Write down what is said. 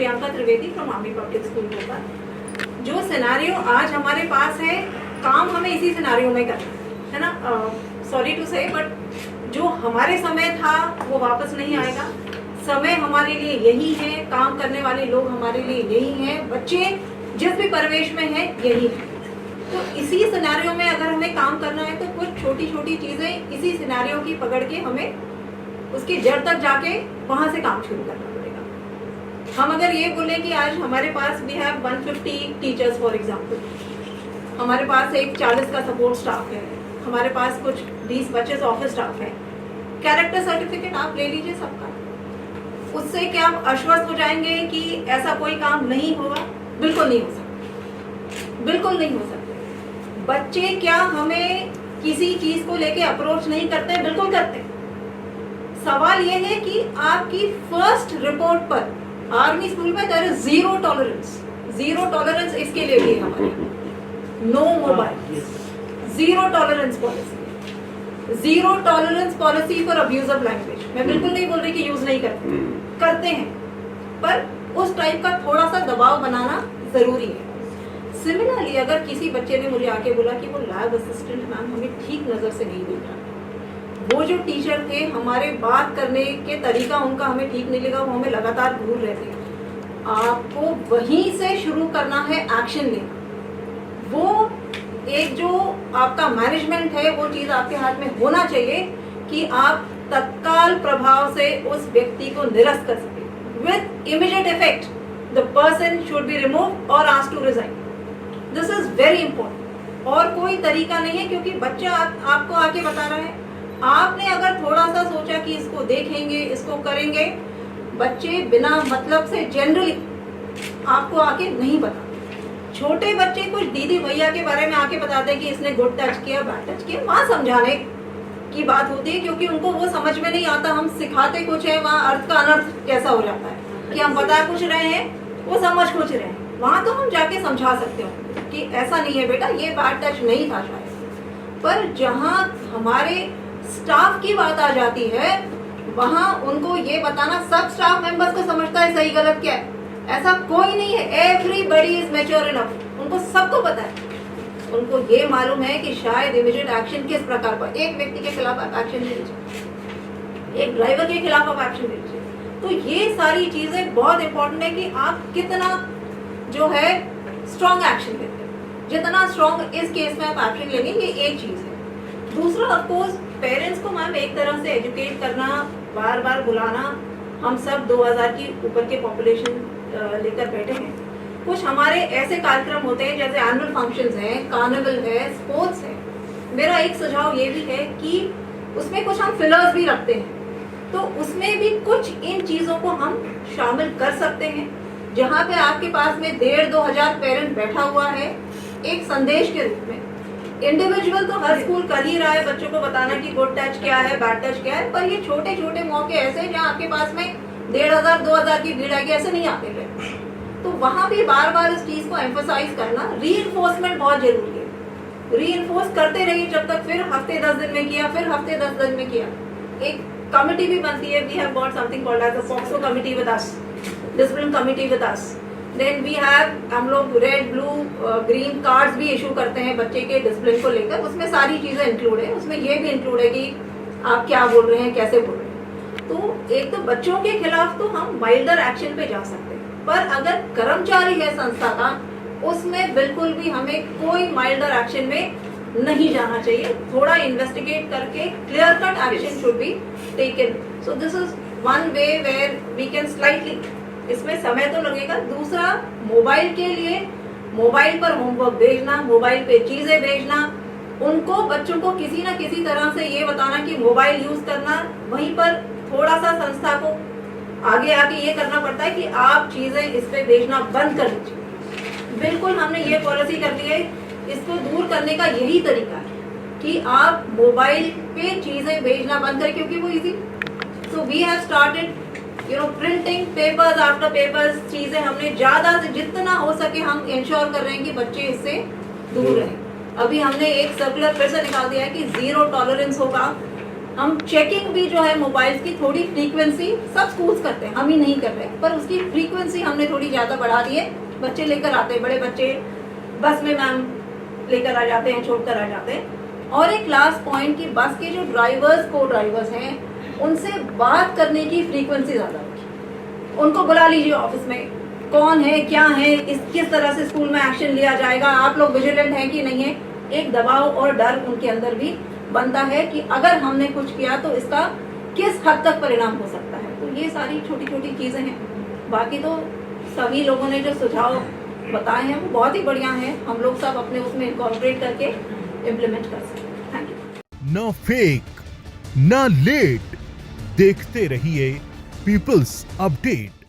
Priyanka Trivedi from army public school Bhopal. जो scenario आज हमारे पास है, काम हमें इसी सिनेरियो में करना है ना। सॉरी टू से, बट जो हमारे समय था वो वापस नहीं आएगा। समय हमारे लिए यही है, काम करने वाले लोग हमारे लिए यही हैं, बच्चे जिस भी परिवेश में हैं यही है। तो इसी सिनेरियो में अगर हमें काम करना है तो कुछ छोटी छोटी चीज़ें इसी सिनेरियो की पकड़ के हमें उसकी जड़ तक जाके वहाँ से काम शुरू करना पड़ेगा। हम अगर ये बोले कि आज हमारे पास we have 150 teachers for example, हमारे पास एक 40 का सपोर्ट स्टाफ है, हमारे पास कुछ 20-25 ऑफिस स्टाफ है, कैरेक्टर सर्टिफिकेट आप ले लीजिए सबका, उससे क्या आप आश्वस्त हो जाएंगे कि ऐसा कोई काम नहीं होगा? बिल्कुल नहीं हो सकता, बिल्कुल नहीं हो सकता। बच्चे क्या हमें किसी चीज को लेके अप्रोच नहीं करते? बिल्कुल करते। सवाल ये है कि आपकी फर्स्ट रिपोर्ट पर आर्मी स्कूल में देयर इज जीरो टॉलरेंस इसके लिए भी हमारे, no mobile, zero tolerance policy for abuse of language. मैं बिल्कुल नहीं बोल रही कि यूज नहीं करते हैं, पर उस टाइप का थोड़ा सा दबाव बनाना जरूरी है। सिमिलरली अगर किसी बच्चे ने मुझे आके बोला कि वो लैब असिस्टेंट मैम हमें ठीक नज़र से नहीं देख रहा, वो जो टीचर थे हमारे बात करने के तरीका उनका हमें ठीक नहीं लगा, वो हमें लगातार घूर रहे थे, आपको वहीं से शुरू करना है एक्शन लेना। वो एक जो आपका मैनेजमेंट है वो चीज़ आपके हाथ में होना चाहिए कि आप तत्काल प्रभाव से उस व्यक्ति को निरस्त कर सके with immediate effect. The person should be removed और asked to resign. This is very important. और कोई तरीका नहीं है, क्योंकि बच्चा आपको आके बता रहा है, आपने अगर थोड़ा सा सोचा कि इसको देखेंगे, इसको करेंगे, बच्चे बिना मतलब से जनरली आपको आके नहीं बताते। छोटे बच्चे कुछ दीदी भैया के बारे में आके बताते हैं कि इसने गुड टच किया, बैड टच किया, वहाँ समझाने की बात होती है, क्योंकि उनको वो समझ में नहीं आता। हम सिखाते कुछ है, वहाँ अर्थ का अनर्थ कैसा हो जाता है कि हम बता कुछ रहे हैं, वो समझ कुछ रहे हैं। वहाँ तो हम जाके समझा सकते हो कि ऐसा नहीं है बेटा, ये बैड टच नहीं था शायद। पर जहाँ हमारे स्टाफ की बात आ जाती है, वहाँ उनको ये बताना, सब स्टाफ मेंबर्स को समझता है सही गलत क्या है, ऐसा कोई नहीं है। एवरीबडी इज मैच्योर इनफ, उनको सबको पता है। उनको ये मालूम है कि शायद इमीडिएट एक्शन किस प्रकार पर, एक व्यक्ति के खिलाफ आप एक्शन ले लीजिए, एक ड्राइवर के खिलाफ आप एक्शन ले लीजिए। तो ये सारी चीजें बहुत इंपॉर्टेंट है कि आप कितना जो है स्ट्रॉन्ग एक्शन लेते हैं, जितना स्ट्रॉन्ग इस केस में आप एक्शन लेंगे, ये एक चीज है। दूसरा ऑफकोर्स पेरेंट्स को मैम एक तरह से एजुकेट करना, बार बार बुलाना। हम सब 2000 की ऊपर के पॉपुलेशन लेकर बैठे हैं। कुछ हमारे ऐसे कार्यक्रम होते हैं जैसे एनुअल फंक्शंस हैं, कार्निवल है, स्पोर्ट्स है। मेरा एक सुझाव ये भी है कि उसमें कुछ हम फिलर्स भी रखते हैं, तो उसमें भी कुछ इन चीजों को हम शामिल कर सकते हैं। जहाँ पे आपके पास में 1,500-2 हजार पेरेंट बैठा हुआ है, एक संदेश के रूप में। इंडिविजुअल तो हर स्कूल कर ही रहा है बच्चों को बताना कि गुड टच क्या है, बैड टच क्या है, पर ये छोटे छोटे मौके ऐसे जहाँ आपके पास में 1,500-2 हजार की भीड़ आएगी, ऐसे नहीं आते थे। तो वहाँ भी बार बार इस चीज को एम्फोसाइज करना, रीइंफोर्समेंट बहुत जरूरी है। रीइंफोर्स करते रहिए जब तक, फिर हफ्ते 10 दिन में किया, फिर हफ्ते 10 दिन में किया। एक कमिटी भी बनती है, we have got something called as a POCSO committee with us, discipline committee with us. Then we have, हम लोग रेड ब्लू ग्रीन कार्ड्स भी इशू करते हैं बच्चे के डिसिप्लिन को लेकर। उसमें सारी चीजें इंक्लूड है, उसमें ये भी इंक्लूड है कि आप क्या बोल रहे हैं, कैसे बोल रहे हैं। तो एक तो बच्चों के खिलाफ तो हम माइल्डर एक्शन पे जा सकते हैं, पर अगर कर्मचारी है संस्था का, उसमें बिल्कुल भी हमें कोई माइल्डर एक्शन में नहीं जाना चाहिए। थोड़ा इन्वेस्टिगेट करके clear cut action should be taken. So this is one way where we can slightly, इसमें समय तो लगेगा। दूसरा, मोबाइल के लिए, मोबाइल पर होमवर्क भेजना, मोबाइल पे चीजें भेजना, उनको बच्चों को किसी ना किसी तरह से ये बताना कि मोबाइल यूज करना। वहीं पर थोड़ा सा संस्था को आगे आके ये करना पड़ता है कि आप चीजें इस पे भेजना बंद कर दीजिए। बिल्कुल हमने ये पॉलिसी कर दी है, इसको दूर करने का यही तरीका है कि आप मोबाइल पे चीजें भेजना बंद करें, क्योंकि वो easy. So we have started printing papers after papers, चीजें हमने ज्यादा से जितना हो सके हम इंश्योर कर रहे हैं कि बच्चे इससे दूर रहें। अभी हमने एक सर्कुलर फिर से निकाल दिया है कि 0 टॉलरेंस होगा हम चेकिंग भी जो है मोबाइल्स की थोड़ी फ्रीक्वेंसी सब स्कूल्स करते हैं, हम ही नहीं कर रहे, पर उसकी फ्रीक्वेंसी हमने थोड़ी ज़्यादा बढ़ा दी है। बच्चे लेकर आते हैं, बड़े बच्चे बस में मैम लेकर आ जाते हैं, छोड़ कर आ जाते हैं। और एक लास्ट पॉइंट कि बस के जो को ड्राइवर्स हैं उनसे बात करने की फ्रीक्वेंसी ज़्यादा होगी। उनको बुला लीजिए ऑफिस में, कौन है, क्या है, किस तरह से स्कूल में एक्शन लिया जाएगा, आप लोग विजिलेंट हैं कि नहीं है। एक दबाव और डर उनके अंदर भी बनता है कि अगर हमने कुछ किया तो इसका किस हद तक परिणाम हो सकता है। तो ये सारी छोटी छोटी चीजें हैं। बाकी तो सभी लोगों ने जो सुझाव बताए हैं वो बहुत ही बढ़िया हैं, हम लोग सब अपने उसमें इनकॉर्पोरेट करके इम्प्लीमेंट कर सकते हैं। Thank you. न फेक न लेट, देखते रहिए पीपल्स अपडेट।